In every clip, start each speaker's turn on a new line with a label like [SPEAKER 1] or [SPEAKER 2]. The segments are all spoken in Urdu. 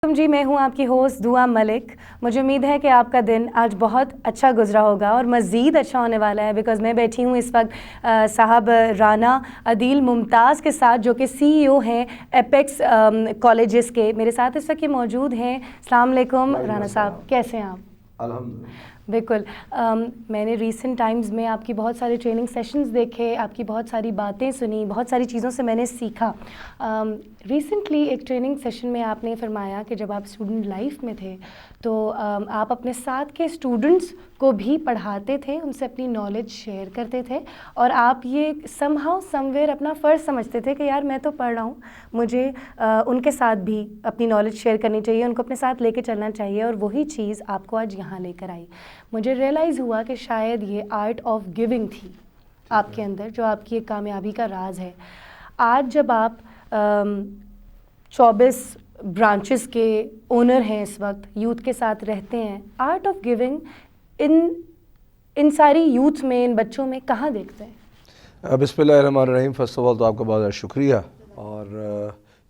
[SPEAKER 1] جی میں ہوں آپ کی ہوسٹ دعا ملک. مجھے امید ہے کہ آپ کا دن آج بہت اچھا گزرا ہوگا اور مزید اچھا ہونے والا ہے، بیکاز میں بیٹھی ہوں اس وقت صاحب رانا عدیل ممتاز کے ساتھ، جو کہ CEO ہیں ایپیکس کالجز کے. میرے ساتھ اس وقت یہ موجود ہیں. السلام علیکم رانا صاحب، کیسے ہیں آپ؟
[SPEAKER 2] الحمدللہ.
[SPEAKER 1] بالکل. میں نے ریسنٹ ٹائمز میں آپ کی بہت سارے ٹریننگ سیشنز دیکھے، آپ کی بہت ساری باتیں سنی، بہت ساری چیزوں سے میں نے سیکھا. ریسنٹلی ایک ٹریننگ سیشن میں آپ نے فرمایا کہ جب آپ اسٹوڈنٹ لائف میں تھے تو آپ اپنے ساتھ کے اسٹوڈنٹس کو بھی پڑھاتے تھے، ان سے اپنی نالج شیئر کرتے تھے، اور آپ یہ سم ہاؤ سم ویئر اپنا فرض سمجھتے تھے کہ یار میں تو پڑھ رہا ہوں، مجھے ان کے ساتھ بھی اپنی نالج شیئر کرنی چاہیے، ان کو اپنے ساتھ لے کے چلنا چاہیے، اور وہی چیز آپ کو آج یہاں لے کر آئی. مجھے ریئلائز ہوا کہ شاید یہ آرٹ آف گیونگ تھی آپ کے اندر، جو آپ کی ایک کامیابی کا راز ہے. آج جب آپ 24 برانچز کے اونر ہیں، اس وقت یوتھ کے ساتھ رہتے ہیں، آرٹ آف گیونگ ان ساری یوتھ میں، ان بچوں میں کہاں دیکھتے ہیں؟
[SPEAKER 2] بسم اللہ الرحمن الرحیم. فرسٹ آف آل تو آپ کا بہت شکریہ، اور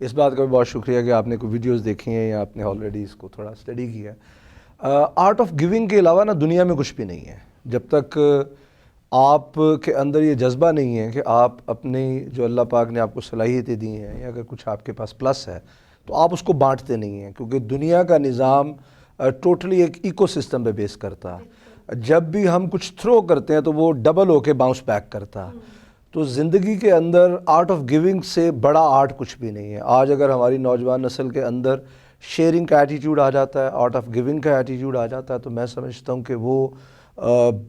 [SPEAKER 2] اس بات کا بھی بہت شکریہ کہ آپ نے کوئی ویڈیوز دیکھی ہیں یا آپ نے آلریڈی اس کو تھوڑا اسٹڈی کیا ہے. آرٹ آف گیونگ کے علاوہ نا دنیا میں کچھ بھی نہیں ہے. جب تک آپ کے اندر یہ جذبہ نہیں ہے کہ آپ اپنی جو اللہ پاک نے آپ کو صلاحیتیں دی ہیں، یا اگر کچھ آپ کے پاس پلس ہے تو آپ اس کو بانٹتے نہیں ہیں، کیونکہ دنیا کا نظام ٹوٹلی ایک ایکو سسٹم پہ بیس کرتا ہے. جب بھی ہم کچھ تھرو کرتے ہیں تو وہ ڈبل ہو کے باؤنس بیک کرتا ہے. تو زندگی کے اندر آرٹ آف گیونگ سے بڑا آرٹ کچھ بھی نہیں ہے. آج اگر ہماری نوجوان نسل کے اندر شیئرنگ کا ایٹیٹیوڈ آ جاتا ہے، آرٹ آف گیونگ کا ایٹیٹیوڈ آ جاتا ہے، تو میں سمجھتا ہوں کہ وہ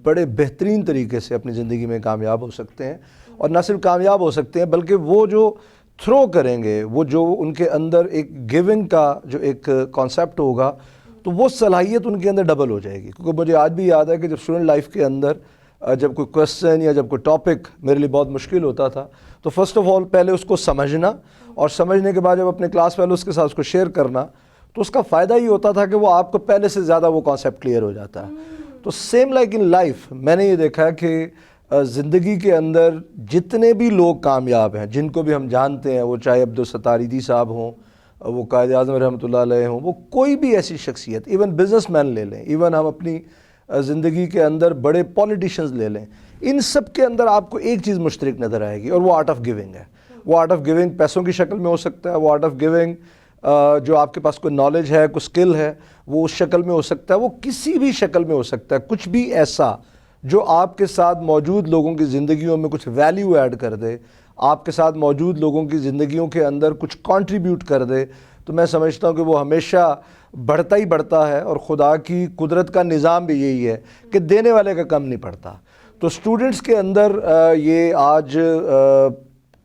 [SPEAKER 2] بڑے بہترین طریقے سے اپنی زندگی میں کامیاب ہو سکتے ہیں. اور نہ صرف کامیاب ہو سکتے ہیں بلکہ وہ جو تھرو کریں گے، وہ جو ان کے اندر ایک گیونگ کا جو ایک کانسیپٹ ہوگا، تو وہ صلاحیت ان کے اندر ڈبل ہو جائے گی. کیونکہ مجھے آج بھی یاد ہے کہ جب اسٹوڈنٹ لائف کے اندر جب کوئی کویسچن یا جب کوئی ٹاپک میرے لیے بہت مشکل ہوتا تھا، تو فرسٹ آف آل پہلے اس کو سمجھنا، اور سمجھنے کے بعد جب اپنے کلاس فیلوز کے ساتھ اس کو شیئر کرنا، تو اس کا فائدہ یہ ہوتا تھا کہ وہ آپ کو پہلے سے زیادہ وہ کانسیپٹ کلیئر ہو جاتا ہے. تو سیم لائک ان لائف میں نے یہ دیکھا کہ زندگی کے اندر جتنے بھی لوگ کامیاب ہیں، جن کو بھی ہم جانتے ہیں، وہ چاہے عبدالستار ایدھی صاحب ہوں، وہ قائد اعظم رحمۃ اللہ علیہ ہوں، وہ کوئی بھی ایسی شخصیت، ایون بزنس مین لے لیں، ایون ہم اپنی زندگی کے اندر بڑے پولیٹیشنز لے لیں، ان سب کے اندر آپ کو ایک چیز مشترک نظر آئے گی، اور وہ آرٹ آف گیونگ ہے. وہ آرٹ آف گیونگ پیسوں کی شکل میں ہو سکتا ہے، وہ آرٹ آف گیونگ جو آپ کے پاس کوئی نالج ہے، کوئی سکل ہے، وہ اس شکل میں ہو سکتا ہے، وہ کسی بھی شکل میں ہو سکتا ہے. کچھ بھی ایسا جو آپ کے ساتھ موجود لوگوں کی زندگیوں میں کچھ ویلیو ایڈ کر دے، آپ کے ساتھ موجود لوگوں کی زندگیوں کے اندر کچھ کنٹریبیوٹ کر دے، تو میں سمجھتا ہوں کہ وہ ہمیشہ بڑھتا ہی بڑھتا ہے. اور خدا کی قدرت کا نظام بھی یہی ہے کہ دینے والے کا کم نہیں پڑتا. تو اسٹوڈنٹس کے اندر یہ آج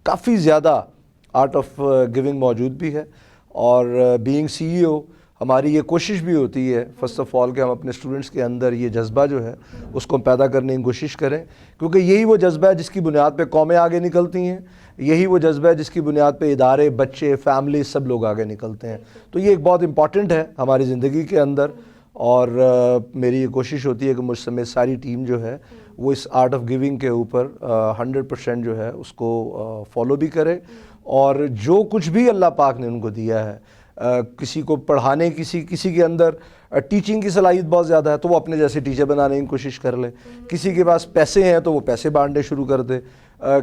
[SPEAKER 2] کافی زیادہ آرٹ آف گیونگ موجود بھی ہے. اور بینگ CEO ہماری یہ کوشش بھی ہوتی ہے فرسٹ آف آل کہ ہم اپنے اسٹوڈنٹس کے اندر یہ جذبہ جو ہے اس کو پیدا کرنے کی کوشش کریں، کیونکہ یہی وہ جذبہ ہے جس کی بنیاد پہ قومیں آگے نکلتی ہیں، یہی وہ جذبہ ہے جس کی بنیاد پہ ادارے، بچے، فیملی، سب لوگ آگے نکلتے ہیں. تو یہ ایک بہت امپورٹنٹ ہے ہماری زندگی کے اندر. اور میری یہ کوشش ہوتی ہے کہ مجھ سمیت ساری ٹیم جو ہے وہ اس آرٹ آف گیونگ کے اوپر 100% جو ہے اس کو فالو بھی کرے. اور جو کچھ بھی اللہ پاک نے ان کو دیا ہے، کسی کو پڑھانے، کسی کے اندر ٹیچنگ کی صلاحیت بہت زیادہ ہے تو وہ اپنے جیسے ٹیچر بنانے کی کوشش کر لے. کسی کے پاس پیسے ہیں تو وہ پیسے بانٹنے شروع کر دے.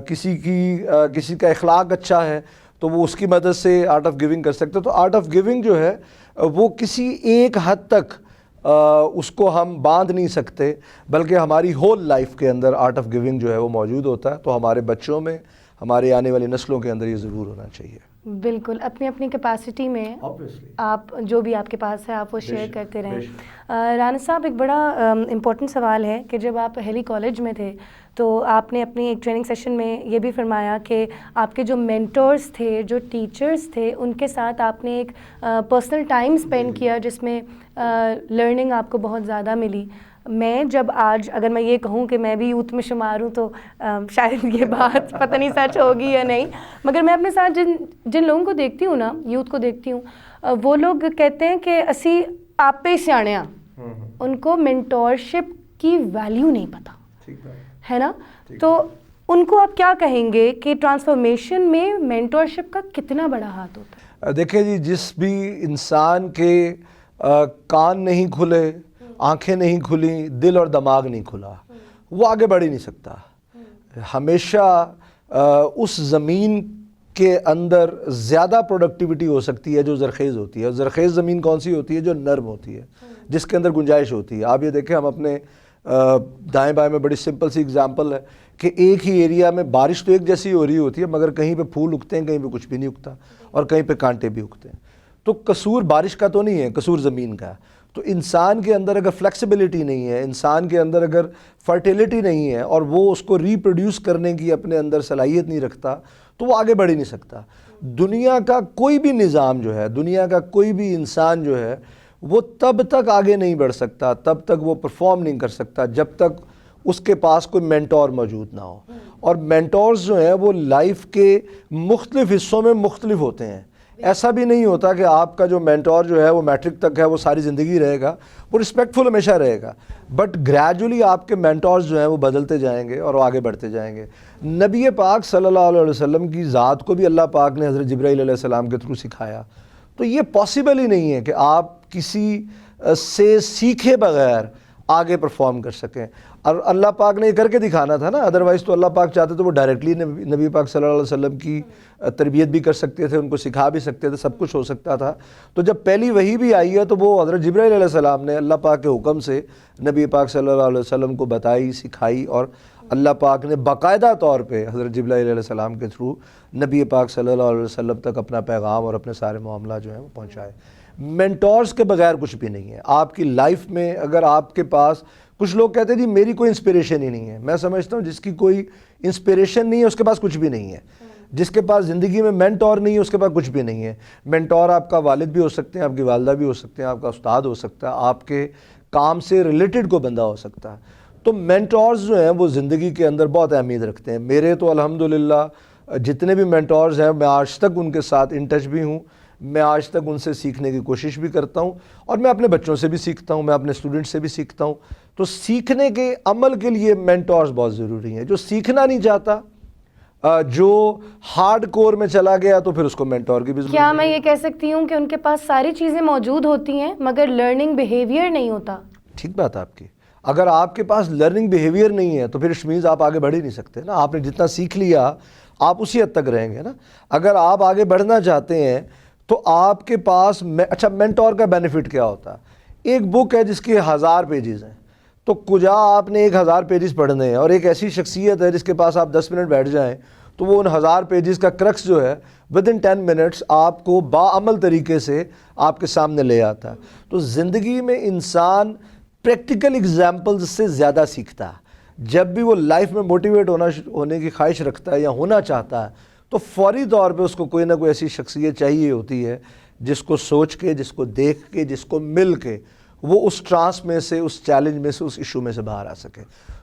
[SPEAKER 2] کسی کا اخلاق اچھا ہے تو وہ اس کی مدد سے آرٹ آف گیونگ کر سکتے. تو آرٹ آف گیونگ جو ہے وہ کسی ایک حد تک اس کو ہم باندھ نہیں سکتے، بلکہ ہماری ہول لائف کے اندر آرٹ آف گیونگ جو ہے وہ موجود ہوتا ہے. تو ہمارے بچوں میں، ہمارے آنے والی نسلوں کے اندر یہ ضرور ہونا چاہیے.
[SPEAKER 1] بالکل، اپنی اپنی کیپیسٹی میں آپ جو بھی آپ کے پاس ہے آپ وہ شیئر کرتے رہیں. رانا صاحب، ایک بڑا امپورٹنٹ سوال ہے کہ جب آپ ہیلی کالج میں تھے تو آپ نے اپنی ایک ٹریننگ سیشن میں یہ بھی فرمایا کہ آپ کے جو مینٹورز تھے، جو ٹیچرز تھے، ان کے ساتھ آپ نے ایک پرسنل ٹائم اسپینڈ کیا جس میں لرننگ آپ کو بہت زیادہ ملی. میں جب آج اگر میں یہ کہوں کہ میں بھی یوتھ میں شمار ہوں تو شاید یہ بات پتہ نہیں سچ ہوگی یا نہیں، مگر میں اپنے ساتھ جن لوگوں کو دیکھتی ہوں نا، یوتھ کو دیکھتی ہوں، وہ لوگ کہتے ہیں کہ اسی آپ پہ سیانے ہاں، ان کو مینٹورشپ کی ویلیو نہیں پتہ ہے نا. تو ان کو آپ کیا کہیں گے کہ ٹرانسفارمیشن میں مینٹورشپ کا کتنا بڑا ہاتھ ہوتا ہے؟
[SPEAKER 2] دیکھیں جی، جس بھی انسان کے کان نہیں کھلے، آنکھیں نہیں کھلیں، دل اور دماغ نہیں کھلا، وہ آگے بڑھ ہی نہیں سکتا. ہمیشہ اس زمین کے اندر زیادہ پروڈکٹیوٹی ہو سکتی ہے جو زرخیز ہوتی ہے. زرخیز زمین کون سی ہوتی ہے؟ جو نرم ہوتی ہے، جس کے اندر گنجائش ہوتی ہے. آپ یہ دیکھیں، ہم اپنے دائیں بائیں میں بڑی سمپل سی اگزامپل ہے کہ ایک ہی ایریا میں بارش تو ایک جیسی ہو رہی ہوتی ہے، مگر کہیں پہ پھول اگتے ہیں، کہیں پہ کچھ بھی نہیں اگتا، اور کہیں پہ کانٹے بھی اگتے ہیں. تو قصور بارش کا تو نہیں ہے، قصور زمین کا ہے. تو انسان کے اندر اگر فلیکسیبلٹی نہیں ہے، انسان کے اندر اگر فرٹیلٹی نہیں ہے، اور وہ اس کو ریپروڈیوس کرنے کی اپنے اندر صلاحیت نہیں رکھتا، تو وہ آگے بڑھ ہی نہیں سکتا. دنیا کا کوئی بھی نظام جو ہے، دنیا کا کوئی بھی انسان جو ہے، وہ تب تک آگے نہیں بڑھ سکتا، تب تک وہ پرفارم نہیں کر سکتا جب تک اس کے پاس کوئی مینٹور موجود نہ ہو. اور مینٹورز جو ہیں وہ لائف کے مختلف حصوں میں مختلف ہوتے ہیں. ایسا بھی نہیں ہوتا کہ آپ کا جو مینٹور جو ہے وہ میٹرک تک ہے، وہ ساری زندگی رہے گا، وہ رسپیکٹفل ہمیشہ رہے گا، بٹ گریجولی آپ کے مینٹورز جو ہیں وہ بدلتے جائیں گے اور وہ آگے بڑھتے جائیں گے. نبی پاک صلی اللہ علیہ وسلم کی ذات کو بھی اللہ پاک نے حضرت جبرائیل علیہ السلام کے تھرو سکھایا. تو یہ پاسبل ہی نہیں ہے کہ آپ کسی سے سیکھے بغیر آگے پرفارم کر سکیں. اور اللہ پاک نے یہ کر کے دکھانا تھا نا، ادروائز تو اللہ پاک چاہتے تو وہ ڈائریکٹلی نبی پاک صلی اللہ علیہ وسلم کی تربیت بھی کر سکتے تھے، ان کو سکھا بھی سکتے تھے، سب کچھ ہو سکتا تھا. تو جب پہلی وحی بھی آئی ہے تو وہ حضرت جبرائیل علیہ السلام نے اللہ پاک کے حکم سے نبی پاک صلی اللہ علیہ وسلم کو بتائی، سکھائی، اور اللہ پاک نے باقاعدہ طور پہ حضرت جبرائیل علیہ السلام کے تھرو نبی پاک صلی اللہ علیہ وسلم تک اپنا پیغام اور اپنے سارے معاملات جو ہیں وہ پہنچائے. مینٹورز کے بغیر کچھ بھی نہیں ہے. آپ کی لائف میں اگر آپ کے پاس، کچھ لوگ کہتے ہیں جی میری کوئی انسپریشن ہی نہیں ہے. میں سمجھتا ہوں جس کی کوئی انسپریشن نہیں ہے اس کے پاس کچھ بھی نہیں ہے. جس کے پاس زندگی میں مینٹور نہیں ہے اس کے پاس کچھ بھی نہیں ہے. مینٹور آپ کا والد بھی ہو سکتے ہیں، آپ کی والدہ بھی ہو سکتے ہیں، آپ کا استاد ہو سکتا ہے، آپ کے کام سے ریلیٹڈ کو بندہ ہو سکتا ہے. تو مینٹورز جو ہیں وہ زندگی کے اندر بہت اہمیت رکھتے ہیں. میرے تو الحمدللہ جتنے بھی مینٹورز ہیں میں آج تک ان کے ساتھ ان ٹچ بھی ہوں. میں آج تک ان سے سیکھنے کی کوشش بھی کرتا ہوں، اور میں اپنے بچوں سے بھی سیکھتا ہوں، میں اپنے اسٹوڈنٹ سے بھی سیکھتا ہوں. تو سیکھنے کے عمل کے لیے مینٹورز بہت ضروری ہیں. جو سیکھنا نہیں چاہتا، جو ہارڈ کور میں چلا گیا، تو پھر اس کو مینٹور کی بھی ضرورت ہے.
[SPEAKER 1] کیا میں یہ کہہ سکتی ہوں کہ ان کے پاس ساری چیزیں موجود ہوتی ہیں مگر لرننگ بیہیویئر نہیں ہوتا؟
[SPEAKER 2] ٹھیک بات ہے آپ کی. اگر آپ کے پاس لرننگ بیہیویئر نہیں ہے تو پھر اٹ مینز آپ آگے بڑھ ہی نہیں سکتے نا. آپ نے جتنا سیکھ لیا آپ اسی حد تک رہیں گے نا. اگر آپ آگے بڑھنا چاہتے ہیں تو آپ کے پاس اچھا مینٹور کا بینیفٹ کیا ہوتا ہے؟ ایک بک ہے جس کی 1000 پیجز ہیں، تو کجا آپ نے 1000 پیجز پڑھنے ہیں، اور ایک ایسی شخصیت ہے جس کے پاس آپ 10 منٹ بیٹھ جائیں تو وہ ان 1000 پیجز کا کرکس جو ہے ودن 10 منٹس آپ کو باعمل طریقے سے آپ کے سامنے لے آتا ہے. تو زندگی میں انسان پریکٹیکل ایگزامپلز سے زیادہ سیکھتا ہے. جب بھی وہ لائف میں موٹیویٹ ہونے کی خواہش رکھتا ہے یا ہونا چاہتا ہے تو فوری طور پہ اس کو کوئی نہ کوئی ایسی شخصیت چاہیے ہوتی ہے جس کو سوچ کے، جس کو دیکھ کے، جس کو مل کے وہ اس ٹرانس میں سے، اس چیلنج میں سے، اس ایشو میں سے باہر آ سکے.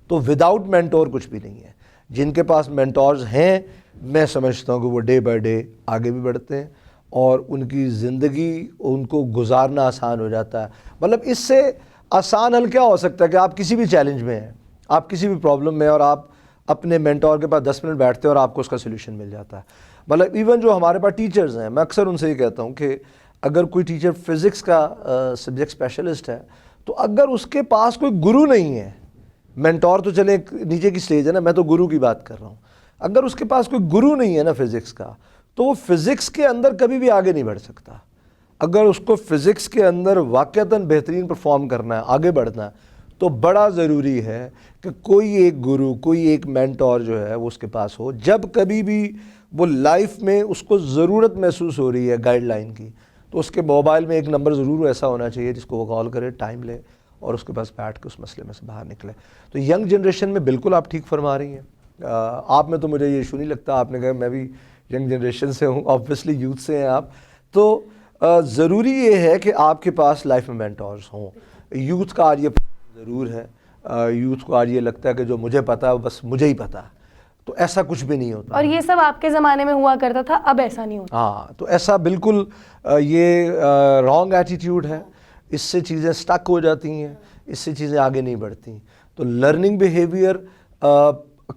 [SPEAKER 2] تو وداؤٹ مینٹور کچھ بھی نہیں ہے. جن کے پاس مینٹورز ہیں میں سمجھتا ہوں کہ وہ ڈے بائی ڈے آگے بھی بڑھتے ہیں اور ان کی زندگی ان کو گزارنا آسان ہو جاتا ہے. مطلب اس سے آسان حل کیا ہو سکتا ہے کہ آپ کسی بھی چیلنج میں ہیں، آپ کسی بھی پرابلم میں، اور آپ اپنے مینٹور کے پاس 10 منٹ بیٹھتے ہیں اور آپ کو اس کا سلوشن مل جاتا ہے. مطلب ایون جو ہمارے پاس ٹیچرز ہیں، میں اکثر ان سے یہ کہتا ہوں کہ اگر کوئی ٹیچر فزکس کا سبجیکٹ اسپیشلسٹ ہے تو اگر اس کے پاس کوئی گرو نہیں ہے، مینٹور تو چلے نیچے کی سٹیج ہے نا، میں تو گرو کی بات کر رہا ہوں، اگر اس کے پاس کوئی گرو نہیں ہے نا فزکس کا، تو وہ فزکس کے اندر کبھی بھی آگے نہیں بڑھ سکتا. اگر اس کو فزکس کے اندر واقعتاً بہترین پرفارم کرنا ہے، آگے بڑھنا ہے، تو بڑا ضروری ہے کہ کوئی ایک گرو، کوئی ایک مینٹور جو ہے وہ اس کے پاس ہو. جب کبھی بھی وہ لائف میں اس کو ضرورت محسوس ہو رہی ہے گائیڈ لائن کی، تو اس کے موبائل میں ایک نمبر ضرور ایسا ہونا چاہیے جس کو وہ کال کرے، ٹائم لے اور اس کے پاس بیٹھ کے اس مسئلے میں سے باہر نکلے. تو ینگ جنریشن میں بالکل آپ ٹھیک فرما رہی ہیں. آپ میں تو مجھے یہ ایشو نہیں لگتا. آپ نے کہا میں بھی ینگ جنریشن سے ہوں، آبویسلی یوتھ سے ہیں آپ. تو ضروری یہ ہے کہ آپ کے پاس لائف میں مینٹورز ہوں. یوتھ کا آج یہ ضرور ہے، یوتھ کو آج یہ لگتا ہے کہ جو مجھے پتا ہے بس مجھے ہی پتا ہے، تو ایسا کچھ بھی نہیں ہوتا.
[SPEAKER 1] اور یہ سب آپ کے زمانے میں ہوا کرتا تھا، اب ایسا نہیں ہوتا.
[SPEAKER 2] ہاں، تو ایسا بالکل یہ رانگ ایٹیٹیوڈ ہے. اس سے چیزیں سٹک ہو جاتی ہیں، اس سے چیزیں آگے نہیں بڑھتی. تو لرننگ بیہیویئر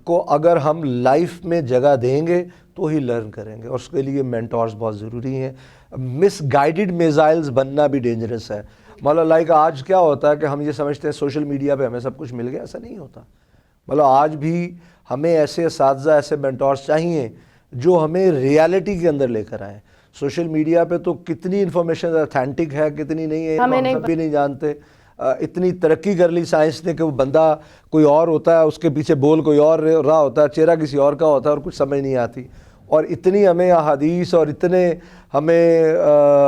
[SPEAKER 2] کو اگر ہم لائف میں جگہ دیں گے تو ہی لرن کریں گے, اور اس کے لیے مینٹورز بہت ضروری ہیں. مس گائیڈڈ میزائلز بننا بھی ڈینجرس ہے. مطلب لائک آج کیا ہوتا ہے کہ ہم یہ سمجھتے ہیں سوشل میڈیا پہ ہمیں سب کچھ مل گیا, ایسا نہیں ہوتا. مطلب آج بھی ہمیں ایسے اساتذہ, ایسے مینٹورز چاہیے جو ہمیں ریالٹی کے اندر لے کر آئیں. سوشل میڈیا پہ تو کتنی انفارمیشن اتھینٹک ہے, کتنی نہیں ہے, ہم سب بھی نہیں جانتے. اتنی ترقی کر لی سائنس نے کہ وہ بندہ کوئی اور ہوتا ہے, اس کے پیچھے بول کوئی اور رہا ہوتا ہے, چہرہ کسی اور کا ہوتا ہے, اور کچھ سمجھ نہیں آتی. اور اتنی ہمیں احادیث اور اتنے ہمیں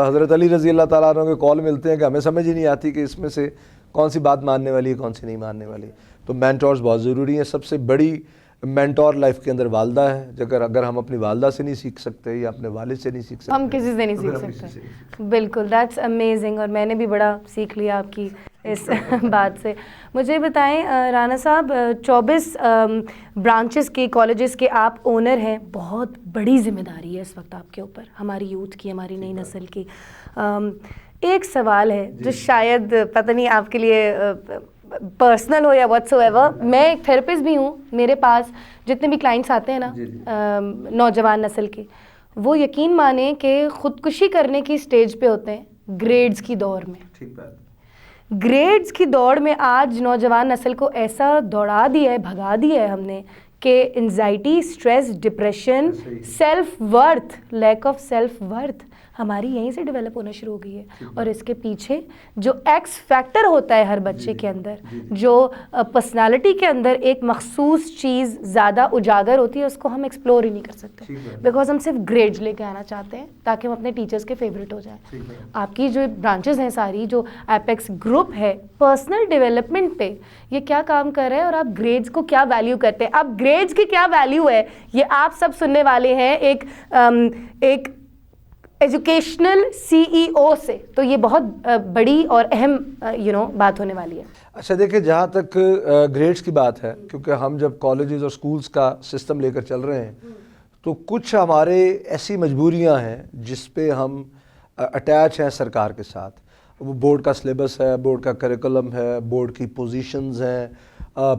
[SPEAKER 2] حضرت علی رضی اللہ تعالیٰ عنہ کے کال ملتے ہیں کہ ہمیں سمجھ ہی نہیں آتی کہ اس میں سے کون سی بات ماننے والی ہے, کون سی نہیں ماننے والی. تو مینٹورز بہت ضروری ہیں. سب سے بڑی مینٹور لائف کے اندر والدہ ہے. اگر ہم اپنی والدہ سے نہیں سیکھ سکتے یا اپنے والد سے نہیں سیکھ سکتے,
[SPEAKER 1] ہم کسی سے نہیں سیکھ سکتے. بالکل, دیٹس امیزنگ. اور میں نے بھی بڑا سیکھ لیا آپ کی اس بات سے. مجھے بتائیں رانا صاحب, 24 برانچز کے کالجز کے آپ اونر ہیں, بہت بڑی ذمہ داری ہے اس وقت آپ کے اوپر, ہماری یوتھ کی, ہماری نئی نسل کی. ایک سوال ہے جو شاید پتہ نہیں آپ کے لیے پرسنل ہو یا واٹس ایور. میں ایک تھراپسٹ بھی ہوں, میرے پاس جتنے بھی کلائنٹس آتے ہیں نا نوجوان نسل کے, وہ یقین مانیں کہ خودکشی کرنے کی سٹیج پہ ہوتے ہیں گریڈز کی دوڑ میں. گریڈز کی دوڑ میں آج نوجوان نسل کو ایسا دوڑا دیا ہے, بھگا دیا ہے ہم نے کہ anxiety, stress, depression, self worth, lack of self worth ہماری یہیں سے ڈیولپ ہونا شروع ہو گئی ہے. اور اس کے پیچھے جو ایکس فیکٹر ہوتا ہے ہر بچے کے اندر, جو پرسنالٹی کے اندر ایک مخصوص چیز زیادہ اجاگر ہوتی ہے, اس کو ہم ایکسپلور ہی نہیں کر سکتے, بیکاز ہم صرف گریڈز لے کے آنا چاہتے ہیں تاکہ ہم اپنے ٹیچرز کے فیوریٹ ہو جائیں. آپ کی جو برانچز ہیں ساری, جو ایپیکس گروپ ہے پرسنل ڈیولپمنٹ پہ, یہ کیا کام کر رہے ہیں, اور آپ گریڈز کو کیا ویلیو کرتے ہیں؟ اب گریڈز کی کیا ویلیو ہے یہ آپ سب سننے والے ہیں ایک ایجوکیشنل سی ای او سے, تو یہ بہت بڑی اور اہم بات ہونے والی ہے.
[SPEAKER 2] اچھا دیکھیں, جہاں تک گریڈز کی بات ہے, کیونکہ ہم جب کالجز اور سکولز کا سسٹم لے کر چل رہے ہیں تو کچھ ہمارے ایسی مجبوریاں ہیں جس پہ ہم اٹیچ ہیں سرکار کے ساتھ. وہ بورڈ کا سلیبس ہے, بورڈ کا کریکولم ہے, بورڈ کی پوزیشنز ہیں,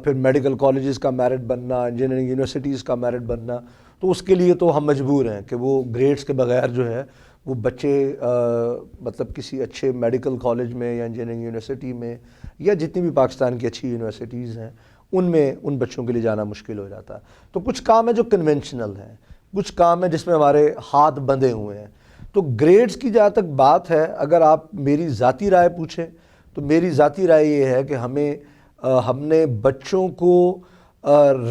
[SPEAKER 2] پھر میڈیکل کالجز کا میرٹ بننا, انجینئرنگ یونیورسٹیز کا میرٹ بننا. تو اس کے لیے تو ہم مجبور ہیں کہ وہ گریڈز کے بغیر جو ہے وہ بچے مطلب کسی اچھے میڈیکل کالج میں یا انجینئرنگ یونیورسٹی میں یا جتنی بھی پاکستان کی اچھی یونیورسٹیز ہیں ان میں ان بچوں کے لیے جانا مشکل ہو جاتا ہے. تو کچھ کام ہے جو کنونشنل ہیں, کچھ کام ہے جس میں ہمارے ہاتھ بندھے ہوئے ہیں. تو گریڈز کی جہاں تک بات ہے, اگر آپ میری ذاتی رائے پوچھیں تو میری ذاتی رائے یہ ہے کہ ہم نے بچوں کو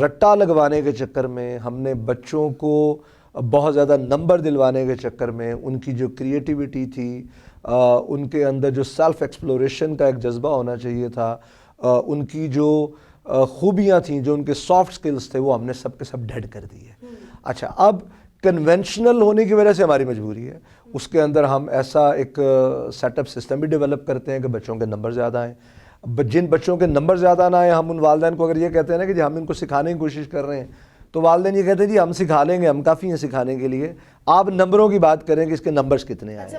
[SPEAKER 2] رٹا لگوانے کے چکر میں, ہم نے بچوں کو بہت زیادہ نمبر دلوانے کے چکر میں, ان کی جو کریٹیوٹی تھی, ان کے اندر جو سیلف ایکسپلوریشن کا ایک جذبہ ہونا چاہیے تھا, ان کی جو خوبیاں تھیں, جو ان کے سافٹ سکلز تھے, وہ ہم نے سب کے سب ڈیڈ کر دی ہے. اچھا, اب کنونشنل ہونے کی وجہ سے ہماری مجبوری ہے, اس کے اندر ہم ایسا ایک سیٹ اپ سسٹم بھی ڈیولپ کرتے ہیں کہ بچوں کے نمبر زیادہ آئیں. جن بچوں کے نمبر زیادہ نہ آئیں, ہم ان والدین کو اگر یہ کہتے ہیں نا کہ جی ہم ان کو سکھانے کی کوشش کر رہے ہیں, تو والدین یہ کہتے ہیں جی ہم سکھا لیں گے, ہم کافی ہیں سکھانے کے لیے, آپ نمبروں کی بات کریں کہ اس کے نمبرز کتنے آئے.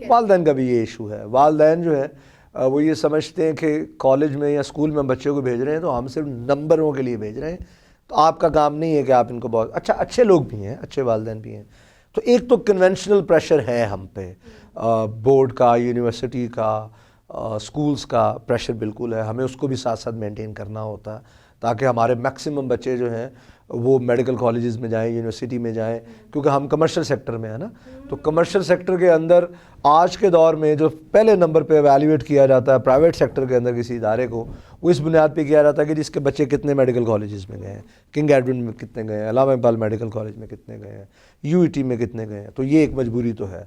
[SPEAKER 2] والدین کا بھی یہ ایشو ہے. والدین جو ہے وہ یہ سمجھتے ہیں کہ کالج میں یا اسکول میں بچوں کو بھیج رہے ہیں تو ہم صرف نمبروں کے لیے بھیج رہے ہیں, تو آپ کا کام نہیں ہے کہ آپ ان کو بہت اچھے لوگ بھی ہیں, اچھے والدین بھی ہیں. تو ایک تو کنونشنل پریشر ہے ہم پہ, بورڈ کا, یونیورسٹی کا, اسکولز کا پریشر بالکل ہے. ہمیں اس کو بھی ساتھ ساتھ مینٹین کرنا ہوتا ہے تاکہ ہمارے میکسیمم بچے جو ہیں وہ میڈیکل کالجز میں جائیں, یونیورسٹی میں جائیں, کیونکہ ہم کمرشل سیکٹر میں ہیں نا. تو کمرشل سیکٹر کے اندر آج کے دور میں جو پہلے نمبر پہ ایویلیویٹ کیا جاتا ہے پرائیویٹ سیکٹر کے اندر کسی ادارے کو, وہ اس بنیاد پہ کیا جاتا ہے کہ جس کے بچے کتنے میڈیکل کالجز میں گئے ہیں, کنگ ایڈون میں کتنے گئے ہیں, علامہ اقبال میڈیکل کالج میں کتنے گئے ہیں, یو ای ٹی میں کتنے گئے ہیں. تو یہ ایک مجبوری تو ہے,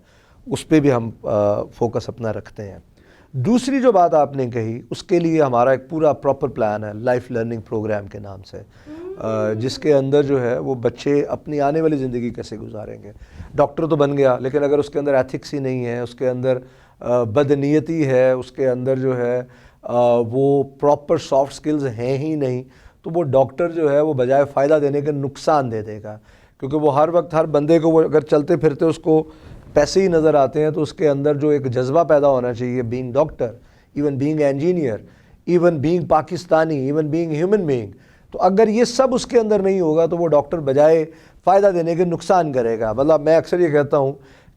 [SPEAKER 2] اس پہ بھی ہم فوکس اپنا رکھتے ہیں. دوسری جو بات آپ نے کہی, اس کے لیے ہمارا ایک پورا پراپر پلان ہے لائف لرننگ پروگرام کے نام سے, جس کے اندر جو ہے وہ بچے اپنی آنے والی زندگی کیسے گزاریں گے. ڈاکٹر تو بن گیا, لیکن اگر اس کے اندر ایتھکس ہی نہیں ہے, اس کے اندر بدنیتی ہے, اس کے اندر جو ہے وہ پراپر سافٹ سکلز ہیں ہی نہیں, تو وہ ڈاکٹر جو ہے وہ بجائے فائدہ دینے کے نقصان دے دے گا. کیونکہ وہ ہر وقت ہر بندے کو, وہ اگر چلتے پھرتے اس کو پیسے ہی نظر آتے ہیں, تو اس کے اندر جو ایک جذبہ پیدا ہونا چاہیے being doctor, even being engineer, even being Pakistani, even being human being, تو اگر یہ سب اس کے اندر نہیں ہوگا تو وہ ڈاکٹر بجائے فائدہ دینے کے نقصان کرے گا. مطلب میں اکثر یہ کہتا ہوں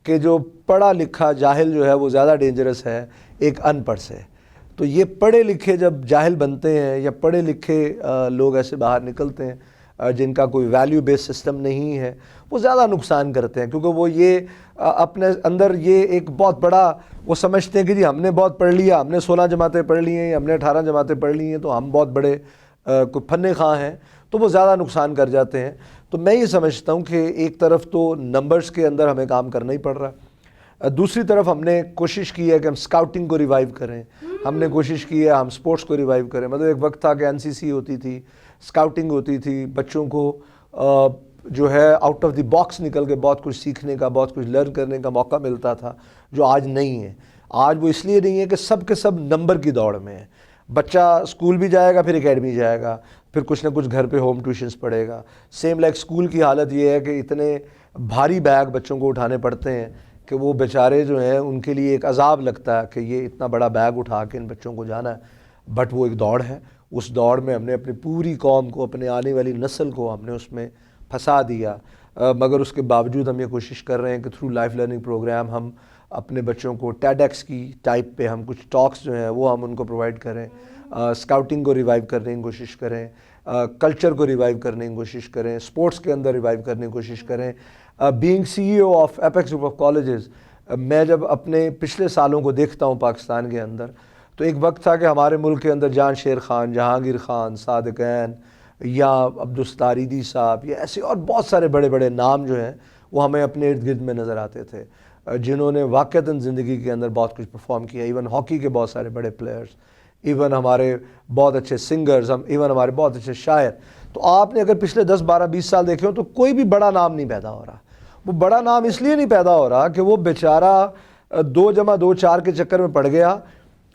[SPEAKER 2] کہ جو پڑھا لکھا جاہل جو ہے وہ زیادہ ڈینجرس ہے ایک ان پڑھ سے. تو یہ پڑھے لکھے جب جاہل بنتے ہیں یا پڑھے لکھے لوگ ایسے باہر نکلتے ہیں جن کا کوئی ویلیو بیس سسٹم نہیں ہے, وہ زیادہ نقصان کرتے ہیں, کیونکہ وہ یہ اپنے اندر یہ ایک بہت بڑا وہ سمجھتے ہیں کہ جی ہم نے بہت پڑھ لیا, ہم نے 16 جماعتیں پڑھ لی ہیں, ہم نے 18 جماعتیں پڑھ لی ہیں, تو ہم بہت بڑے کوئی فن خواہ ہیں, تو وہ زیادہ نقصان کر جاتے ہیں. تو میں یہ سمجھتا ہوں کہ ایک طرف تو نمبرز کے اندر ہمیں کام کرنا ہی پڑ رہا ہے, دوسری طرف ہم نے کوشش کی ہے کہ ہم سکاؤٹنگ کو ریوائیو کریں, ہم نے کوشش کی ہے ہم سپورٹس کو ریوائیو کریں. مطلب ایک وقت تھا کہ NCC ہوتی تھی, سکاؤٹنگ ہوتی تھی, بچوں کو جو ہے آؤٹ آف دی باکس نکل کے بہت کچھ سیکھنے کا, بہت کچھ لرن کرنے کا موقع ملتا تھا, جو آج نہیں ہے. آج وہ اس لیے نہیں ہے کہ سب کے سب نمبر کی دوڑ میں ہے. بچہ اسکول بھی جائے گا, پھر اکیڈمی جائے گا, پھر کچھ نہ کچھ گھر پہ ہوم ٹیوشنز پڑھے گا. سیم لائک اسکول کی حالت یہ ہے کہ اتنے بھاری بیگ بچوں کو اٹھانے پڑتے ہیں کہ وہ بیچارے جو ہیں ان کے لیے ایک عذاب لگتا ہے کہ یہ اتنا بڑا بیگ اٹھا کے ان بچوں کو جانا ہے. بٹ وہ ایک دوڑ ہے, اس دوڑ میں ہم نے اپنی پوری قوم کو, اپنے آنے والی نسل کو ہم نے اس میں پھنسا دیا. مگر اس کے باوجود ہم یہ کوشش کر رہے ہیں کہ تھرو لائف لرننگ پروگرام ہم اپنے بچوں کو TEDx کی ٹائپ پہ ہم کچھ ٹاکس جو ہیں وہ ہم ان کو پرووائڈ کریں, سکاؤٹنگ کو ریوائیو کرنے کی کوشش کریں, کلچر کو ریوائیو کرنے کی کوشش کریں, سپورٹس کے اندر ریوائیو کرنے کی کوشش کریں. Being CEO of apex group of colleges, میں جب اپنے پچھلے سالوں کو دیکھتا ہوں پاکستان کے اندر, تو ایک وقت تھا کہ ہمارے ملک کے اندر جان شیر خان, جہانگیر خان, صادقین یا عبدالستاریدی صاحب, یہ ایسے اور بہت سارے بڑے بڑے نام جو ہیں وہ ہمیں اپنے ارد گرد میں نظر آتے تھے, جنہوں نے واقعتاً زندگی کے اندر بہت کچھ پرفارم کیا. ایون ہاکی کے بہت سارے بڑے پلیئرز, ایون ہمارے بہت اچھے سنگرز, ایون ہمارے بہت اچھے شاعر. تو آپ نے اگر پچھلے 10 12 20 سال دیکھے ہو تو کوئی بھی بڑا نام نہیں پیدا ہو رہا. وہ بڑا نام اس لیے نہیں پیدا ہو رہا کہ وہ بیچارہ 2 × 2 = 4 کے چکر میں پڑ گیا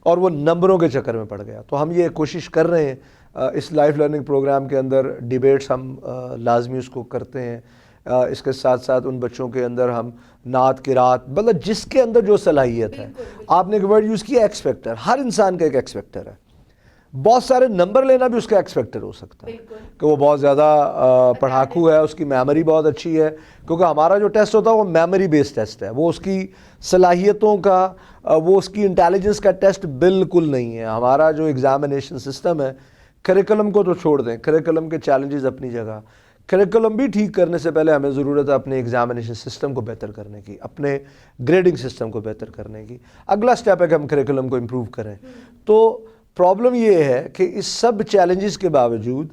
[SPEAKER 2] اور وہ نمبروں کے چکر میں پڑ گیا. تو ہم یہ کوشش کر رہے ہیں اس لائف لرننگ پروگرام کے اندر, ڈیبیٹس ہم لازمی اس کو کرتے ہیں. اس کے ساتھ ساتھ ان بچوں کے اندر ہم نعت قرات, مطلب جس کے اندر جو صلاحیت ہے. آپ نے ایک ورڈ یوز کیا ایکس فیکٹر, ہر انسان کا ایک ایکس فیکٹر ہے. بہت سارے نمبر لینا بھی اس کا ایکس فیکٹر ہو سکتا ہے کہ وہ بہت زیادہ پڑھاکو ہے, اس کی میموری بہت اچھی ہے, کیونکہ ہمارا جو ٹیسٹ ہوتا ہے وہ میموری بیس ٹیسٹ ہے, وہ اس کی صلاحیتوں کا, وہ اس کی انٹیلیجنس کا ٹیسٹ بالکل نہیں ہے. ہمارا جو ایگزامینیشن سسٹم ہے, کریکلم کو تو چھوڑ دیں, کریکلم کے چیلنجز اپنی جگہ, کریکلم بھی ٹھیک کرنے سے پہلے ہمیں ضرورت ہے اپنے ایگزامینیشن سسٹم کو بہتر کرنے کی, اپنے گریڈنگ سسٹم کو بہتر کرنے کی. اگلا سٹیپ ہے کہ ہم کریکلم کو امپروو کریں. تو پرابلم یہ ہے کہ اس سب چیلنجز کے باوجود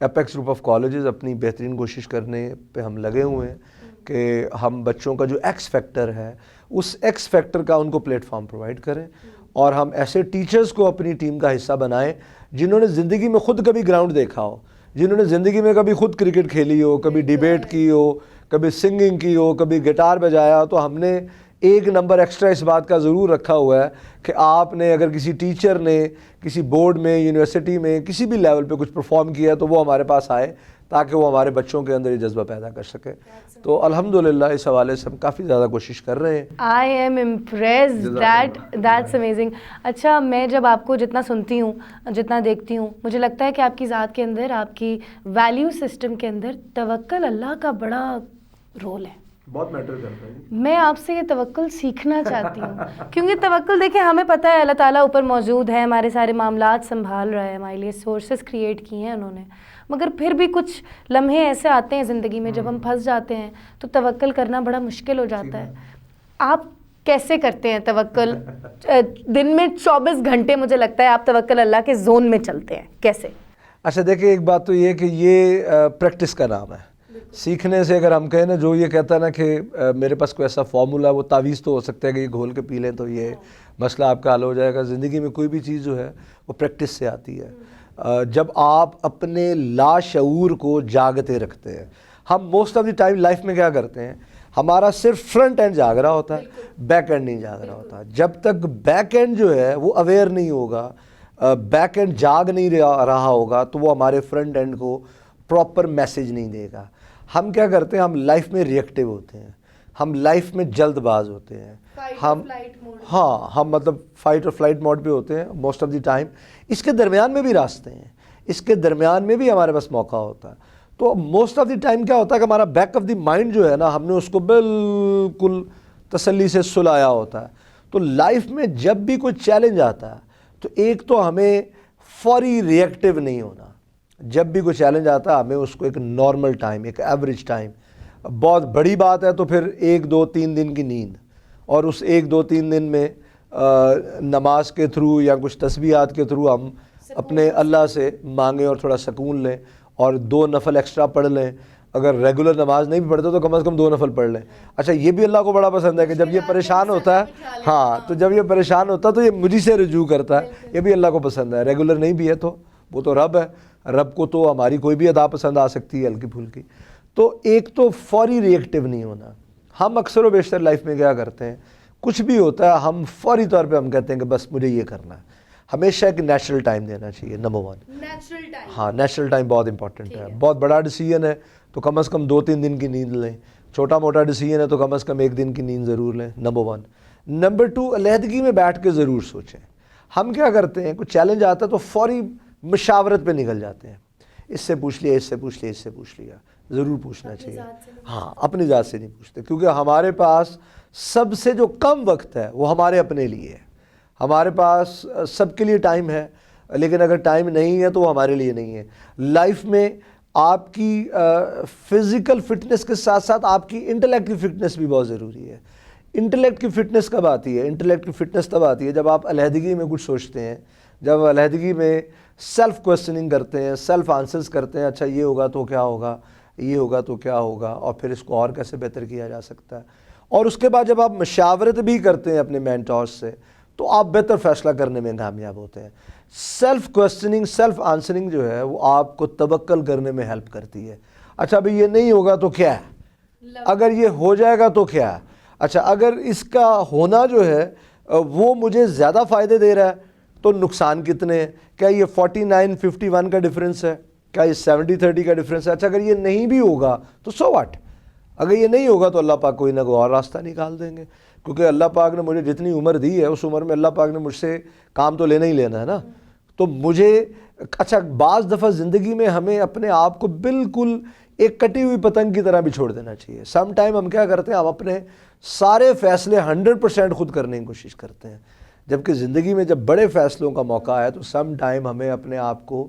[SPEAKER 2] اپیکس گروپ آف کالجز اپنی بہترین کوشش کرنے پہ ہم لگے ہوئے ہیں کہ ہم بچوں کا جو ایکس فیکٹر ہے اس ایکس فیکٹر کا ان کو پلیٹ فارم پرووائڈ کریں, اور ہم ایسے ٹیچرز کو اپنی ٹیم کا حصہ بنائیں جنہوں نے زندگی میں خود کبھی گراؤنڈ دیکھا ہو, جنہوں نے زندگی میں کبھی خود کرکٹ کھیلی ہو, کبھی ڈیبیٹ کی ہو, کبھی سنگنگ کی ہو, کبھی گٹار بجایا. تو ہم نے ایک نمبر ایکسٹرا اس بات کا ضرور رکھا ہوا ہے کہ آپ نے اگر کسی ٹیچر نے کسی بورڈ میں, یونیورسٹی میں, کسی بھی لیول پہ کچھ پرفارم کیا تو وہ ہمارے پاس آئے تاکہ وہ ہمارے بچوں کے اندر یہ جذبہ پیدا کر سکے. تو الحمدللہ اس حوالے سے ہم کافی زیادہ کوشش کر رہے ہیں.
[SPEAKER 1] I am impressed, that's amazing. اچھا, میں جب آپ کو جتنا سنتی ہوں, جتنا دیکھتی ہوں, مجھے لگتا ہے کہ آپ کی ذات کے اندر, آپ کی ویلیو سسٹم کے اندر توکل اللہ کا بڑا رول ہے,
[SPEAKER 2] بہت میٹر کرتا ہے.
[SPEAKER 1] میں آپ سے یہ توکل سیکھنا چاہتی ہوں کیونکہ توکل دیکھیں ہمیں پتہ ہے اللہ تعالیٰ اوپر موجود ہے, ہمارے سارے معاملات سنبھال رہا ہے, ہمارے لیے سورسز کریٹ کیے ہیں انہوں نے, مگر پھر بھی کچھ لمحے ایسے آتے ہیں زندگی میں جب ہم پھنس جاتے ہیں تو توکل کرنا بڑا مشکل ہو جاتا ہے. آپ کیسے کرتے ہیں توکل؟ دن میں 24 گھنٹے مجھے لگتا ہے آپ توکل اللہ کے زون میں چلتے ہیں, کیسے؟
[SPEAKER 2] اچھا دیکھیں, ایک بات تو یہ کہ یہ پریکٹس کا نام ہے. سیکھنے سے اگر ہم کہیں نا, جو یہ کہتا ہے نا کہ میرے پاس کوئی ایسا فارمولا, وہ تعویذ تو ہو سکتا ہے کہ یہ گھول کے پی لیں تو یہ مسئلہ آپ کا حل ہو جائے گا. زندگی میں کوئی بھی چیز جو ہے وہ پریکٹس سے آتی ہے. جب آپ اپنے لاشعور کو جاگتے رکھتے ہیں, ہم most of the time life میں کیا کرتے ہیں, ہمارا صرف فرنٹ اینڈ جاگ رہا ہوتا ہے, بیک اینڈ نہیں جاگ رہا ہوتا. جب تک بیک اینڈ جو ہے وہ اویئر نہیں ہوگا, بیک اینڈ جاگ نہیں رہا ہوگا, تو وہ ہمارے فرنٹ اینڈ کو پراپر میسج نہیں دے گا. ہم کیا کرتے ہیں, ہم لائف میں ریئیکٹیو ہوتے ہیں, ہم لائف میں جلد باز ہوتے ہیں, ہم مطلب فائٹ اور فلائٹ موڈ پہ ہوتے ہیں موسٹ آف دی ٹائم. اس کے درمیان میں بھی راستے ہیں, اس کے درمیان میں بھی ہمارے پاس موقع ہوتا ہے. تو موسٹ آف دی ٹائم کیا ہوتا ہے کہ ہمارا بیک آف دی مائنڈ جو ہے نا، ہم نے اس کو بالکل تسلی سے سلایا ہوتا ہے. تو لائف میں جب بھی کوئی چیلنج آتا ہے تو ایک تو ہمیں فوری ریئیکٹیو نہیں ہونا. جب بھی کوئی چیلنج آتا ہے ہمیں اس کو ایک نارمل ٹائم، ایک ایوریج ٹائم، بہت بڑی بات ہے تو پھر 1-2-3 دن کی نیند، اور اس 1-2-3 دن میں نماز کے تھرو یا کچھ تسبیحات کے تھرو ہم اپنے اللہ سے مانگیں اور تھوڑا سکون لیں، اور 2 نفل ایکسٹرا پڑھ لیں. اگر ریگولر نماز نہیں بھی پڑھتے تو کم از کم 2 نفل پڑھ لیں. اچھا یہ بھی اللہ کو بڑا پسند ہے کہ جب یہ پریشان ہوتا ہے، ہاں تو جب یہ پریشان ہوتا ہے تو یہ مجھے سے رجوع کرتا ہے، یہ بھی اللہ کو پسند ہے. ریگولر نہیں بھی ہے تو وہ تو رب ہے، رب کو تو ہماری کوئی بھی ادا پسند آ سکتی ہے ہلکی پھلکی. تو ایک تو فوری ریئیکٹیو نہیں ہونا. ہم اکثر و بیشتر لائف میں کیا کرتے ہیں، کچھ بھی ہوتا ہے ہم فوری طور پہ ہم کہتے ہیں کہ بس مجھے یہ کرنا ہے. ہمیشہ ایک نیچرل ٹائم دینا چاہیے. Number 1
[SPEAKER 1] natural time.
[SPEAKER 2] ہاں نیچرل ٹائم بہت امپورٹنٹ ہے. بہت بڑا ڈیسیژن ہے تو کم از کم 2-3 دن کی نیند لیں. چھوٹا موٹا ڈیسیژن ہے تو کم از کم 1 دن کی نیند ضرور لیں. نمبر 1. نمبر 2، علیحدگی میں بیٹھ کے ضرور سوچیں. ہم کیا کرتے ہیں، کوئی چیلنج آتا ہے تو فوری مشاورت پہ نکل جاتے ہیں. اس سے پوچھ لیا، اس سے پوچھ لیا، اس سے پوچھ لیا. ضرور پوچھنا چاہیے. ہاں اپنی ذات سے نہیں پوچھتے، کیونکہ ہمارے پاس سب سے جو کم وقت ہے وہ ہمارے اپنے لیے ہے. ہمارے پاس سب کے لیے ٹائم ہے، لیکن اگر ٹائم نہیں ہے تو وہ ہمارے لیے نہیں ہے. لائف میں آپ کی فزیکل فٹنس کے ساتھ ساتھ آپ کی انٹلیکٹ کی فٹنس بھی بہت ضروری ہے. انٹلیکٹ کی فٹنس کب آتی ہے؟ انٹلیکٹ کی فٹنس تب آتی ہے جب آپ علیحدگی میں کچھ سوچتے ہیں، جب علیحدگی میں سیلف کوسچننگ کرتے ہیں، سیلف آنسرز کرتے ہیں. اچھا یہ ہوگا تو کیا ہوگا، یہ ہوگا تو کیا ہوگا، اور پھر اس کو اور کیسے بہتر کیا جا سکتا ہے. اور اس کے بعد جب آپ مشاورت بھی کرتے ہیں اپنے مینٹورز سے تو آپ بہتر فیصلہ کرنے میں کامیاب ہوتے ہیں. سیلف کوسچننگ، سیلف آنسرنگ جو ہے وہ آپ کو توکل کرنے میں ہیلپ کرتی ہے. اچھا ابھی یہ نہیں ہوگا تو کیا ہے، اگر یہ ہو جائے گا تو کیا ہے، اچھا اگر اس کا ہونا جو ہے وہ مجھے زیادہ فائدے دے رہا ہے تو نقصان کتنے ہیں. کیا یہ 49-51 کا ڈفرینس ہے، کیا یہ 70-30 کا ڈفرینس ہے. اچھا اگر یہ نہیں بھی ہوگا تو سو واٹ، اگر یہ نہیں ہوگا تو اللہ پاک کوئی نہ کوئی اور راستہ نکال دیں گے. کیونکہ اللہ پاک نے مجھے جتنی عمر دی ہے اس عمر میں اللہ پاک نے مجھ سے کام تو لینا ہی لینا ہے نا. تو مجھے اچھا بعض دفعہ زندگی میں ہمیں اپنے آپ کو بالکل ایک کٹی ہوئی پتنگ کی طرح بھی چھوڑ دینا چاہیے. سم ٹائم ہم کیا کرتے ہیں، ہم اپنے سارے فیصلے 100% خود کرنے کی کوشش کرتے ہیں، جبکہ زندگی میں جب بڑے فیصلوں کا موقع آئے تو سم ٹائم ہمیں اپنے آپ کو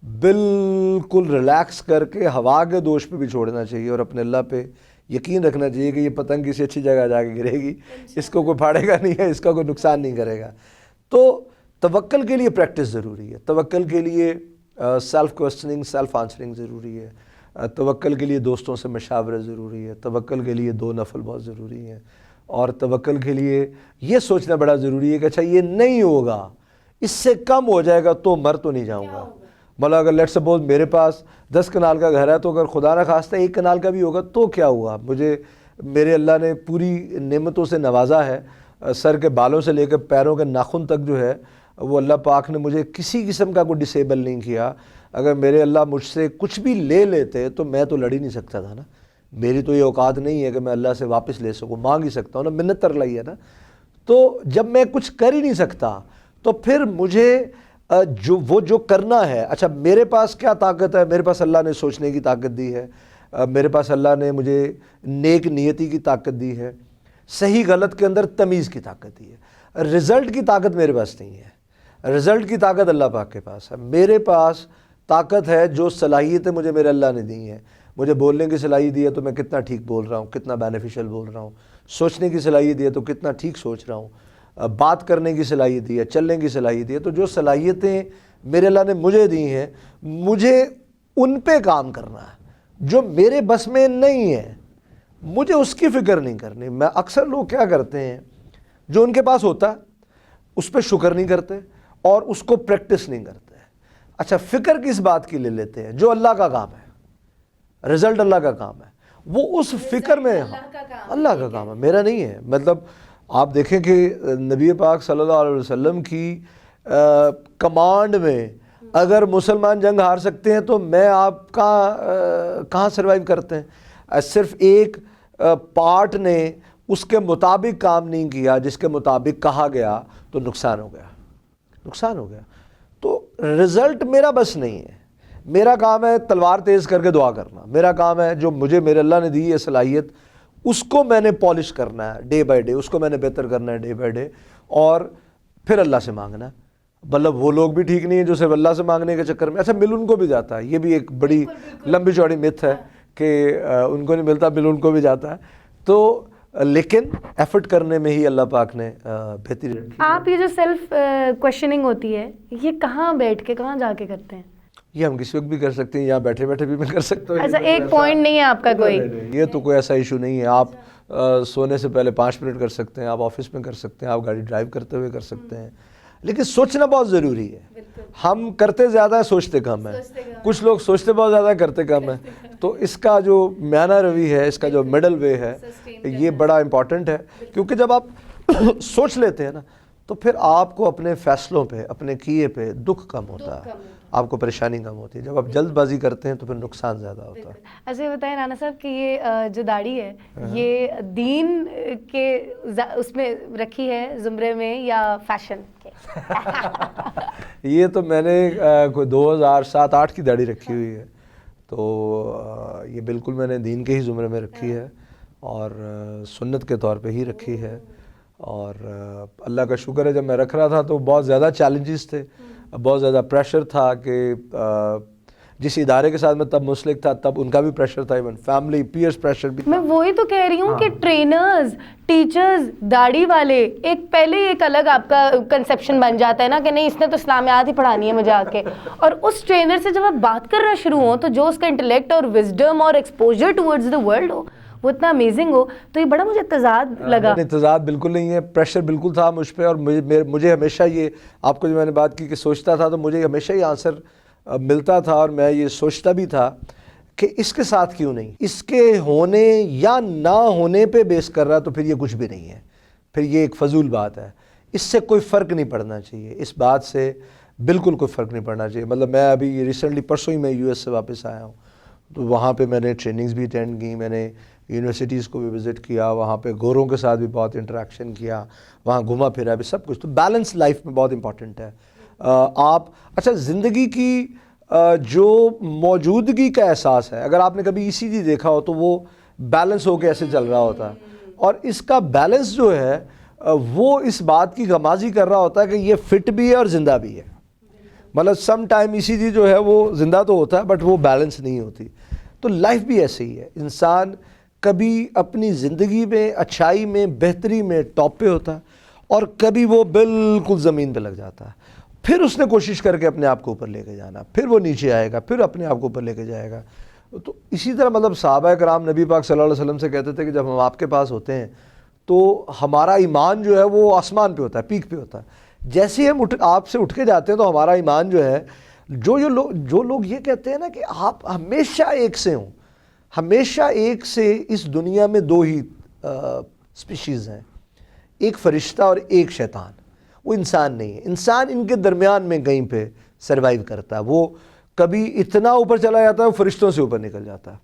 [SPEAKER 2] بالکل ریلیکس کر کے ہوا کے دوش پہ بھی چھوڑنا چاہیے، اور اپنے اللہ پہ یقین رکھنا چاہیے کہ یہ پتنگ کسی اچھی جگہ جا کے گرے گی، اس کو کوئی پھاڑے گا نہیں ہے، اس کا کوئی نقصان نہیں کرے گا. تو توکل کے لیے پریکٹس ضروری ہے. توکل کے لیے سیلف کوسچننگ، سیلف آنسرنگ ضروری ہے. توکل کے لیے دوستوں سے مشاورت ضروری ہے. توکل کے لیے 2 نفل بہت ضروری ہیں. اور توکل کے لیے یہ سوچنا بڑا ضروری ہے کہ اچھا یہ نہیں ہوگا، اس سے کم ہو جائے گا تو مر تو نہیں جاؤں گا. مطلب اگر لیٹ سپوز میرے پاس 10 کنال کا گھر ہے تو اگر خدا نہ خواستہ 1 کنال کا بھی ہوگا تو کیا ہوا. مجھے میرے اللہ نے پوری نعمتوں سے نوازا ہے. سر کے بالوں سے لے کے پیروں کے ناخن تک جو ہے وہ اللہ پاک نے مجھے کسی قسم کا کوئی ڈسیبل نہیں کیا. اگر میرے اللہ مجھ سے کچھ بھی لے لیتے تو میں تو لڑ ہی نہیں سکتا تھا نا. میری تو یہ اوقات نہیں ہے کہ میں اللہ سے واپس لے سکوں، مانگ ہی سکتا ہوں نا، منت تر لائی ہے نا. تو جب میں کچھ کر ہی نہیں سکتا تو پھر مجھے جو کرنا ہے، اچھا میرے پاس کیا طاقت ہے، میرے پاس اللہ نے سوچنے کی طاقت دی ہے، میرے پاس اللہ نے مجھے نیک نیتی کی طاقت دی ہے، صحیح غلط کے اندر تمیز کی طاقت دی ہے. رزلٹ کی طاقت میرے پاس نہیں ہے، رزلٹ کی طاقت اللہ پاک کے پاس ہے. میرے پاس طاقت ہے جو صلاحیتیں مجھے میرے اللہ نے دی ہیں. مجھے بولنے کی صلاحیت دی ہے تو میں کتنا ٹھیک بول رہا ہوں، کتنا بینیفیشل بول رہا ہوں. سوچنے کی صلاحیت دی ہے تو کتنا ٹھیک سوچ رہا ہوں. بات کرنے کی صلاحیت دی ہے، چلنے کی صلاحیت دی ہے. تو جو صلاحیتیں میرے اللہ نے مجھے دی ہیں مجھے ان پہ کام کرنا ہے. جو میرے بس میں نہیں ہے مجھے اس کی فکر نہیں کرنی. میں اکثر لوگ کیا کرتے ہیں، جو ان کے پاس ہوتا ہے اس پہ شکر نہیں کرتے اور اس کو پریکٹس نہیں کرتے. اچھا فکر کس بات کی لے لیتے ہیں، جو اللہ کا کام ہے، رزلٹ اللہ کا کام ہے، وہ اس فکر میں اللہ کا کام ہے، میرا نہیں ہے. مطلب آپ دیکھیں کہ نبی پاک صلی اللہ علیہ وسلم کی کمانڈ میں اگر مسلمان جنگ ہار سکتے ہیں تو میں آپ کا کہاں سروائیو کرتے ہیں. صرف ایک پارٹ نے اس کے مطابق کام نہیں کیا جس کے مطابق کہا گیا تو نقصان ہو گیا، نقصان ہو گیا. تو رزلٹ میرا بس نہیں ہے، میرا کام ہے تلوار تیز کر کے دعا کرنا. میرا کام ہے جو مجھے میرے اللہ نے دی یہ صلاحیت اس کو میں نے پالش کرنا ہے ڈے بائی ڈے, اس کو میں نے بہتر کرنا ہے ڈے بائی ڈے, اور پھر اللہ سے مانگنا ہے. مطلب وہ لوگ بھی ٹھیک نہیں ہیں جو صرف اللہ سے مانگنے کے چکر میں, اچھا مل ان کو بھی جاتا ہے, یہ بھی ایک بڑی لمبی چوڑی متھ ہے کہ ان کو نہیں ملتا, مل ان کو بھی جاتا ہے. تو لیکن ایفرٹ کرنے میں ہی اللہ پاک نے بہتری رکھی.
[SPEAKER 1] آپ یہ جو سیلف کویشچننگ ہوتی ہے یہ کہاں بیٹھ کے کہاں جا کے کرتے ہیں؟
[SPEAKER 2] یہ ہم کسی وقت بھی کر سکتے ہیں, یہاں بیٹھے بیٹھے بھی میں کر سکتا ہوں.
[SPEAKER 1] اچھا ایک پوائنٹ نہیں ہے آپ کا کوئی؟
[SPEAKER 2] یہ تو کوئی ایسا ایشو نہیں ہے. آپ سونے سے پہلے 5 منٹ کر سکتے ہیں, آپ آفس میں کر سکتے ہیں, آپ گاڑی ڈرائیو کرتے ہوئے کر سکتے ہیں, لیکن سوچنا بہت ضروری ہے. ہم کرتے زیادہ ہے سوچتے کم ہے. کچھ لوگ سوچتے بہت زیادہ ہے کرتے کم ہے. تو اس کا جو میانہ روی ہے, اس کا جو مڈل وے ہے, یہ بڑا امپورٹنٹ ہے. کیونکہ جب آپ سوچ لیتے ہیں نا تو پھر آپ کو اپنے فیصلوں پہ, اپنے کیے پہ دکھ کم ہوتا ہے, آپ کو پریشانی کم ہوتی ہے. جب آپ جلد بازی کرتے ہیں تو پھر نقصان زیادہ ہوتا ہے.
[SPEAKER 1] ایسے بتائیں رانا صاحب کہ یہ جو داڑھی ہے یہ دین کے اس میں رکھی ہے زمرے میں یا فیشن کے؟
[SPEAKER 2] یہ تو میں نے کوئی 2007-8 کی داڑھی رکھی ہوئی ہے, تو یہ بالکل میں نے دین کے ہی زمرے میں رکھی ہے اور سنت کے طور پہ ہی رکھی ہے. اور اللہ کا شکر ہے جب میں رکھ رہا تھا تو بہت زیادہ چیلنجز تھے, بہت زیادہ پریشر تھا کہ جس ادارے کے ساتھ میں تب منسلک تھا تب ان کا بھی پریشر تھا, ایون فیملی پیئرس پریشر بھی.
[SPEAKER 1] میں وہی تو کہہ رہی ہوں کہ ٹرینرز, ٹیچرز, داڑھی والے, ایک پہلے ایک الگ آپ کا کنسیپشن بن جاتا ہے نا کہ نہیں اس نے تو اسلامیات ہی پڑھانی ہے مجھے آ کے, اور اس ٹرینر سے جب آپ بات کرنا شروع ہوں تو جو اس کا انٹلیکٹ اور وزڈم اور ایکسپوجر ٹورڈز دا ورلڈ ہو وہ اتنا امیزنگ ہو, تو یہ بڑا مجھے تضاد لگا.
[SPEAKER 2] تضاد بالکل نہیں ہے, پریشر بالکل تھا مجھ پہ, اور مجھے ہمیشہ یہ آپ کو جو میں نے بات کی کہ سوچتا تھا تو مجھے ہمیشہ یہ آنسر ملتا تھا, اور میں یہ سوچتا بھی تھا کہ اس کے ساتھ کیوں نہیں, اس کے ہونے یا نہ ہونے پہ بیس کر رہا تو پھر یہ کچھ بھی نہیں ہے, پھر یہ ایک فضول بات ہے. اس سے کوئی فرق نہیں پڑنا چاہیے, اس بات سے بالکل کوئی فرق نہیں پڑنا چاہیے. مطلب میں ابھی ریسنٹلی پرسوں ہی میں US سے واپس آیا ہوں, تو وہاں پہ میں نے ٹریننگز بھی اٹینڈ کی, میں نے یونیورسٹیز کو بھی وزٹ کیا, وہاں پہ گوروں کے ساتھ بھی بہت انٹریکشن کیا, وہاں گھوما پھرا بھی سب کچھ. تو بیلنس لائف میں بہت امپورٹنٹ ہے. آپ اچھا زندگی کی جو موجودگی کا احساس ہے, اگر آپ نے کبھی ECG دیکھا ہو تو وہ بیلنس ہو کے ایسے چل رہا ہوتا ہے, اور اس کا بیلنس جو ہے وہ اس بات کی غمازی کر رہا ہوتا ہے کہ یہ فٹ بھی ہے اور زندہ بھی ہے. مطلب سم ٹائم ECG جو ہے وہ زندہ تو ہوتا ہے بٹ وہ بیلنس نہیں ہوتی. تو لائف بھی ایسے ہی ہے, انسان کبھی اپنی زندگی میں اچھائی میں بہتری میں ٹاپ پہ ہوتا ہے, اور کبھی وہ بالکل زمین پہ لگ جاتا ہے. پھر اس نے کوشش کر کے اپنے آپ کو اوپر لے کے جانا, پھر وہ نیچے آئے گا, پھر اپنے آپ کو اوپر لے کے جائے گا. تو اسی طرح مطلب صحابہ کرام نبی پاک صلی اللہ علیہ وسلم سے کہتے تھے کہ جب ہم آپ کے پاس ہوتے ہیں تو ہمارا ایمان جو ہے وہ آسمان پہ ہوتا ہے, پیک پہ ہوتا ہے. جیسے ہی ہم آپ سے اٹھ کے جاتے ہیں تو ہمارا ایمان جو ہے, جو لوگ یہ کہتے ہیں نا کہ آپ ہمیشہ ایک سے ہوں, ہمیشہ ایک سے, اس دنیا میں 2 ہی سپیشیز ہیں, ایک فرشتہ اور ایک شیطان. وہ انسان نہیں ہے. انسان ان کے درمیان میں کہیں پہ سروائیو کرتا ہے. وہ کبھی اتنا اوپر چلا جاتا ہے وہ فرشتوں سے اوپر نکل جاتا ہے,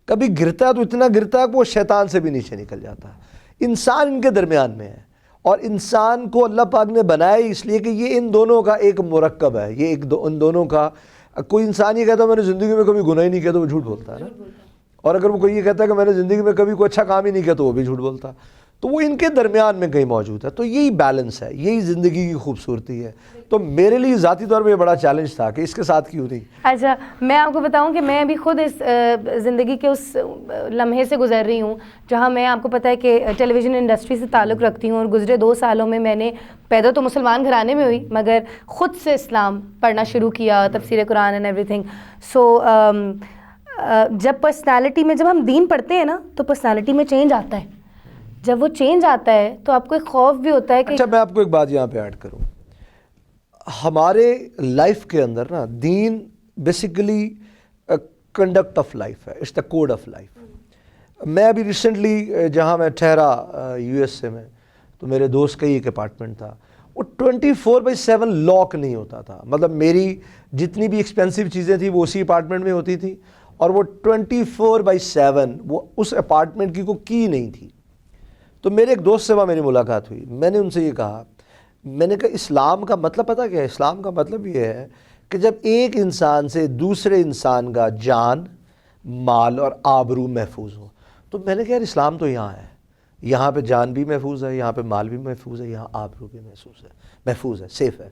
[SPEAKER 2] کبھی گرتا ہے تو اتنا گرتا ہے کہ وہ شیطان سے بھی نیچے نکل جاتا ہے. انسان ان کے درمیان میں ہے, اور انسان کو اللہ پاک نے بنایا اس لیے کہ یہ ان دونوں کا ایک مرکب ہے. یہ ان دونوں کا, کوئی انسان یہ کہتا ہے میں نے زندگی میں کبھی گناہ ہی نہیں کیا تو وہ جھوٹ بولتا ہے نا, اور اگر وہ کوئی یہ کہتا ہے کہ میں نے زندگی میں کبھی کوئی اچھا کام ہی نہیں کیا تو وہ بھی جھوٹ بولتا. تو وہ ان کے درمیان میں کہیں موجود ہے. تو یہی بیلنس ہے, یہی زندگی کی خوبصورتی ہے. تو میرے لیے ذاتی طور پہ یہ بڑا چیلنج تھا کہ اس کے ساتھ کیوں نہیں.
[SPEAKER 1] اچھا میں آپ کو بتاؤں کہ میں ابھی خود اس زندگی کے اس لمحے سے گزر رہی ہوں جہاں میں, آپ کو پتہ ہے کہ ٹیلی ویژن انڈسٹری سے تعلق رکھتی ہوں, اور گزرے 2 سالوں میں میں نے پیدا تو مسلمان گھرانے میں ہوئی مگر خود سے اسلام پڑھنا شروع کیا, تفسیر قرآن اینڈ ایوری تھنگ. سو جب پرسنالٹی میں, جب ہم دین پڑھتے ہیں نا تو پرسنالٹی میں چینج آتا ہے. جب وہ چینج آتا ہے تو آپ کو ایک خوف بھی ہوتا ہے کہ
[SPEAKER 2] اچھا میں آپ کو ایک بات یہاں پہ ایڈ کروں. ہمارے لائف کے اندر نا دین بیسیکلی کنڈکٹ آف لائف ہے, it's the code of life. میں ابھی ریسنٹلی جہاں میں ٹھہرا USA میں, تو میرے دوست کا ہی ایک اپارٹمنٹ تھا, وہ 24/7 لاک نہیں ہوتا تھا. مطلب میری جتنی بھی ایکسپینسو چیزیں تھیں وہ اسی اپارٹمنٹ میں ہوتی تھیں, اور وہ 24/7 وہ اس اپارٹمنٹ کی کوئی کی نہیں تھی. تو میرے ایک دوست سے وہاں میری ملاقات ہوئی. میں نے ان سے یہ کہا, میں نے کہا اسلام کا مطلب پتہ کیا ہے؟ اسلام کا مطلب یہ ہے کہ جب ایک انسان سے دوسرے انسان کا جان، مال اور آبرو محفوظ ہو. تو میں نے کہا یار اسلام تو یہاں ہے، یہاں پہ جان بھی محفوظ ہے، یہاں پہ مال بھی محفوظ ہے، یہاں آبرو بھی محفوظ ہے، سیف ہے.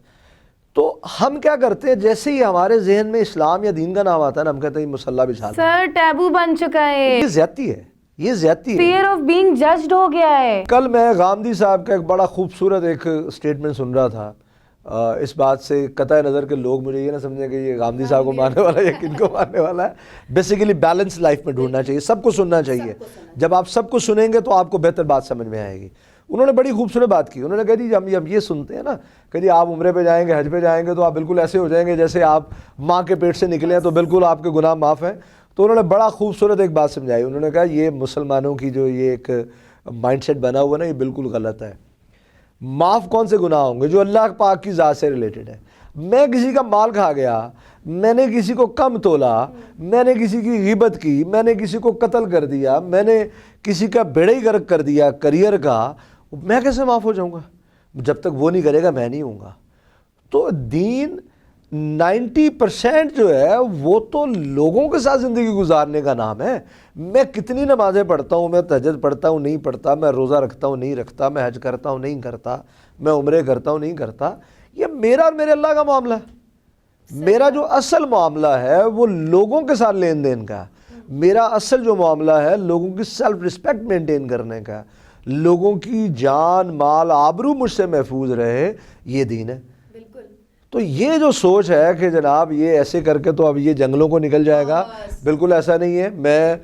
[SPEAKER 2] تو ہم کیا کرتے ہیں، جیسے ہی ہمارے ذہن میں اسلام یا دین کا نام آتا ہے نا، ہم کہتے ہیں مسلح بچھا دیں.
[SPEAKER 1] سر ٹیبو بن چکا ہے،
[SPEAKER 2] یہ زیادتی ہے، یہ زیادتی ہے.
[SPEAKER 1] فیئر آف بینگ ججڈ ہو گیا ہے.
[SPEAKER 2] کل میں غامدی صاحب کا ایک بڑا خوبصورت ایک سٹیٹمنٹ سن رہا تھا. اس بات سے قطع نظر کہ لوگ مجھے یہ نہ سمجھیں کہ یہ غامدی صاحب کو ماننے والا ہے یا کن کو ماننے والا ہے. بیسیکلی بیلنس لائف میں ڈھونڈنا چاہیے، سب کو سننا چاہیے. جب آپ سب کو سنیں گے تو آپ کو بہتر بات سمجھ میں آئے گی. انہوں نے بڑی خوبصورت بات کی. انہوں نے کہا جی ہم یہ سنتے ہیں نا کہ جی آپ عمرے پہ جائیں گے، حج پہ جائیں گے تو آپ بالکل ایسے ہو جائیں گے جیسے آپ ماں کے پیٹ سے نکلے ہیں، تو بالکل آپ کے گناہ معاف ہیں. تو انہوں نے بڑا خوبصورت ایک بات سمجھائی. انہوں نے کہا یہ مسلمانوں کی جو یہ ایک مائنڈ سیٹ بنا ہوا نا، یہ بالکل غلط ہے. معاف کون سے گناہ ہوں گے؟ جو اللہ پاک کی ذات سے ریلیٹڈ ہے. میں کسی کا مال کھا گیا، میں نے کسی کو کم تولا، میں نے کسی کی غیبت کی، میں نے کسی کو قتل کر دیا، میں نے کسی کا بیڑا ہی غرق کر دیا کریئر کا، میں کیسے معاف ہو جاؤں گا؟ جب تک وہ نہیں کرے گا میں نہیں ہوں گا. تو دین 90% جو ہے وہ تو لوگوں کے ساتھ زندگی گزارنے کا نام ہے. میں کتنی نمازیں پڑھتا ہوں، میں تہجد پڑھتا ہوں نہیں پڑھتا، میں روزہ رکھتا ہوں نہیں رکھتا، میں حج کرتا ہوں نہیں کرتا، میں عمرے کرتا ہوں نہیں کرتا، یہ میرا اور میرے اللہ کا معاملہ ہے. میرا جو اصل معاملہ ہے وہ لوگوں کے ساتھ لین دین کا. میرا اصل جو معاملہ ہے لوگوں کی سیلف رسپیکٹ مینٹین کرنے کا، لوگوں کی جان مال آبرو مجھ سے محفوظ رہے، یہ دین ہے. تو یہ جو سوچ ہے کہ جناب یہ ایسے کر کے تو اب یہ جنگلوں کو نکل جائے گا، بالکل ایسا نہیں ہے. میں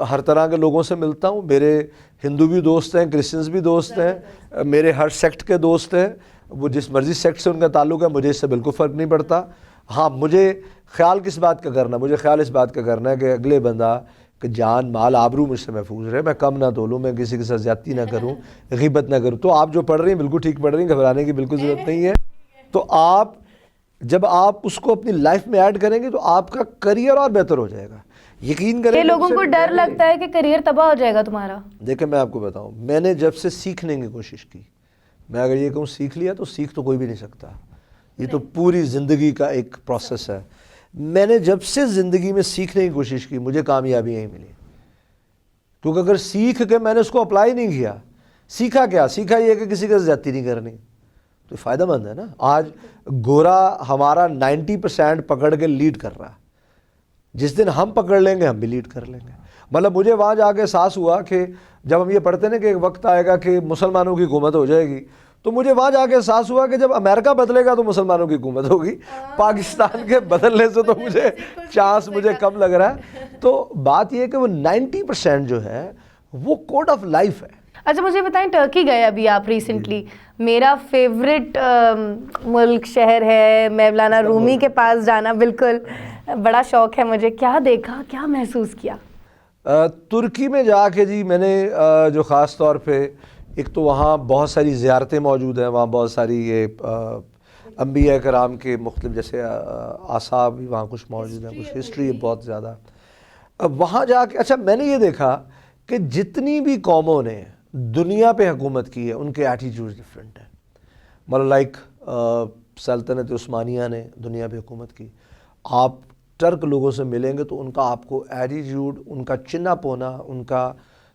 [SPEAKER 2] ہر طرح کے لوگوں سے ملتا ہوں. میرے ہندو بھی دوست ہیں، کرسچنز بھی دوست ہیں، میرے ہر سیکٹ کے دوست ہیں. وہ جس مرضی سیکٹ سے ان کا تعلق ہے، مجھے اس سے بالکل فرق نہیں پڑتا. ہاں مجھے خیال کس بات کا کرنا، مجھے خیال اس بات کا کرنا ہے کہ اگلے بندہ کہ جان مال آبرو مجھ سے محفوظ رہے، میں کم نہ تولوں، میں کسی کے ساتھ زیادتی نہ کروں، غیبت نہ کروں. تو آپ جو پڑھ رہی ہیں بالکل ٹھیک پڑھ رہی ہیں، گھبرانے کی بالکل ضرورت نہیں ہے. تو آپ جب آپ اس کو اپنی لائف میں ایڈ کریں گے تو آپ کا کریئر اور بہتر ہو جائے گا. یقین کریں.
[SPEAKER 1] لوگوں کو ڈر لگتا ہے کہ کریئر تباہ ہو جائے گا تمہارا.
[SPEAKER 2] دیکھیں میں آپ کو بتاؤں، میں نے جب سے سیکھنے کی کوشش کی، میں اگر یہ کہوں سیکھ لیا تو سیکھ تو کوئی بھی نہیں سکتا. یہ تو پوری زندگی کا ایک پروسیس ہے. میں نے جب سے زندگی میں سیکھنے کی کوشش کی، مجھے کامیابی یہیں ملی. کیونکہ اگر سیکھ کے میں نے اس کو اپلائی نہیں کیا، سیکھا کیا؟ سیکھا یہ کہ کسی کے زیادتی نہیں کرنی، تو فائدہ مند ہے نا. آج گورا ہمارا 90% پکڑ کے لیڈ کر رہا ہے. جس دن ہم پکڑ لیں گے ہم بھی لیڈ کر لیں گے. مطلب مجھے وہاں جا کے احساس ہوا کہ جب ہم یہ پڑھتے ہیں نا کہ ایک وقت آئے گا کہ مسلمانوں کی حکومت ہو جائے گی، تو مجھے وہاں جا کے احساس ہوا کہ جب امریکہ بدلے گا تو مسلمانوں کی حکومت ہوگی. پاکستان کے بدلنے سے تو مجھے چانس مجھے کم لگ رہا ہے. تو بات یہ ہے کہ وہ 90% جو ہے وہ کوڈ آف لائف ہے.
[SPEAKER 1] اچھا مجھے بتائیں، ٹرکی گئے ابھی آپ ریسنٹلی، میرا فیوریٹ ملک شہر ہے، مولانا رومی کے پاس جانا بالکل بڑا شوق ہے مجھے. کیا دیکھا، کیا محسوس کیا؟
[SPEAKER 2] ترکی میں جا کے جی میں نے جو خاص طور پہ ایک تو وہاں بہت ساری زیارتیں موجود ہیں، وہاں بہت ساری یہ انبیاء کرام کے مختلف جیسے آثار بھی وہاں کچھ موجود ہیں، کچھ ہسٹری ہے بہت زیادہ. وہاں جا کے اچھا میں نے یہ دیکھا کہ جتنی بھی قوموں نے دنیا پہ حکومت کی ہے ان کے ایٹیٹیوڈ ڈفرینٹ ہیں. مطلب لائک سلطنت عثمانیہ نے دنیا پہ حکومت کی. آپ ٹرک لوگوں سے ملیں گے تو ان کا آپ کو ایٹیٹیوڈ، ان کا چنا پونا، ان کا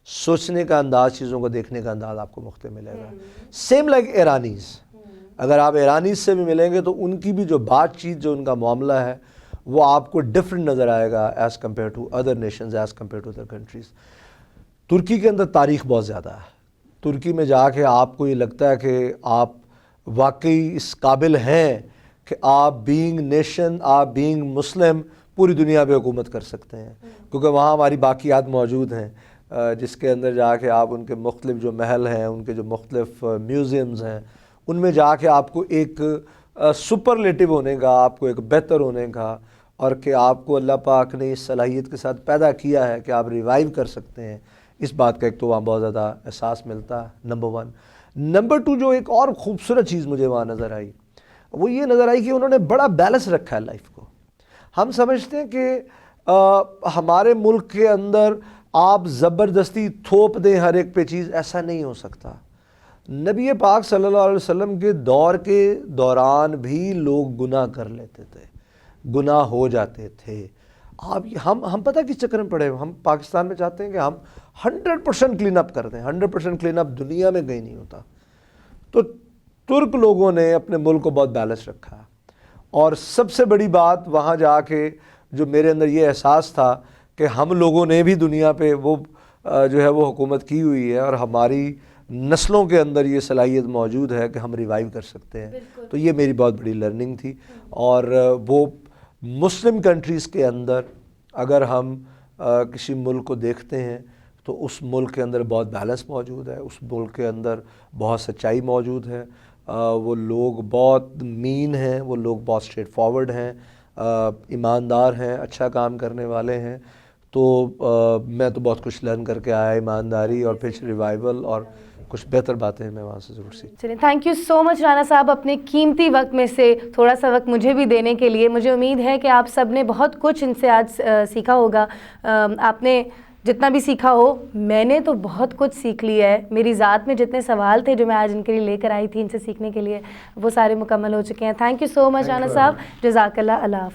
[SPEAKER 2] سوچنے کا انداز، چیزوں کو دیکھنے کا انداز آپ کو مختلف ملے گا. سیم لائک ایرانیز، اگر آپ ایرانیز سے بھی ملیں گے تو ان کی بھی جو بات چیت، جو ان کا معاملہ ہے وہ آپ کو ڈفرینٹ نظر آئے گا as compare to other nations, as compare to other countries. Turkey کے اندر تاریخ بہت زیادہ ہے. ترکی میں جا کے آپ کو یہ لگتا ہے کہ آپ واقعی اس قابل ہیں کہ آپ بینگ نیشن، آپ بینگ مسلم پوری دنیا پہ حکومت کر سکتے ہیں. کیونکہ وہاں ہماری باقیات موجود ہیں جس کے اندر جا کے آپ ان کے مختلف جو محل ہیں، ان کے جو مختلف میوزیمز ہیں، ان میں جا کے آپ کو ایک سپرلیٹو ہونے کا، آپ کو ایک بہتر ہونے کا، اور کہ آپ کو اللہ پاک نے اس صلاحیت کے ساتھ پیدا کیا ہے کہ آپ ریوائیو کر سکتے ہیں، اس بات کا ایک تو وہاں بہت زیادہ احساس ملتا ہے. نمبر 1. نمبر 2 جو ایک اور خوبصورت چیز مجھے وہاں نظر آئی، وہ یہ نظر آئی کہ انہوں نے بڑا بیلنس رکھا ہے لائف کو. ہم سمجھتے ہیں کہ ہمارے ملک کے اندر آپ زبردستی تھوپ دیں ہر ایک پہ چیز، ایسا نہیں ہو سکتا. نبی پاک صلی اللہ علیہ وسلم کے دور کے دوران بھی لوگ گناہ کر لیتے تھے. گناہ ہو جاتے تھے. آپ ہم پتہ کس چکر میں پڑے, ہم پاکستان میں چاہتے ہیں کہ ہم 100% کلین اپ کر دیں. 100% کلین اپ دنیا میں کہیں نہیں ہوتا. تو ترک لوگوں نے اپنے ملک کو بہت بیلنس رکھا, اور سب سے بڑی بات وہاں جا کے جو میرے اندر یہ احساس تھا کہ ہم لوگوں نے بھی دنیا پہ وہ جو ہے وہ حکومت کی ہوئی ہے, اور ہماری نسلوں کے اندر یہ صلاحیت موجود ہے کہ ہم ریوائیو کر سکتے ہیں. تو یہ میری بہت بڑی لرننگ تھی. اور وہ مسلم کنٹریز کے اندر اگر ہم کسی ملک کو دیکھتے ہیں تو اس ملک کے اندر بہت بیلنس موجود ہے, اس ملک کے اندر بہت سچائی موجود ہے. وہ لوگ بہت مین ہیں, وہ لوگ بہت اسٹریٹ فارورڈ ہیں, ایماندار ہیں, اچھا کام کرنے والے ہیں. تو میں تو بہت کچھ لرن کر کے آیا, ایمانداری اور پھر ریوائول اور کچھ بہتر باتیں میں وہاں سے ضرور سیکھی.
[SPEAKER 1] چلیں, تھینک یو سو مچ رانا صاحب اپنے قیمتی وقت میں سے تھوڑا سا وقت مجھے بھی دینے کے لیے. مجھے امید ہے کہ آپ سب نے بہت کچھ ان سے آج سیکھا ہوگا. آپ نے جتنا بھی سیکھا ہو, میں نے تو بہت کچھ سیکھ لیا ہے. میری ذات میں جتنے سوال تھے جو میں آج ان کے لیے لے کر آئی تھی ان سے سیکھنے کے لیے, وہ سارے مکمل ہو چکے ہیں. تھینک یو سو مچ رانا صاحب, جزاک اللہ. اللہ حافظ.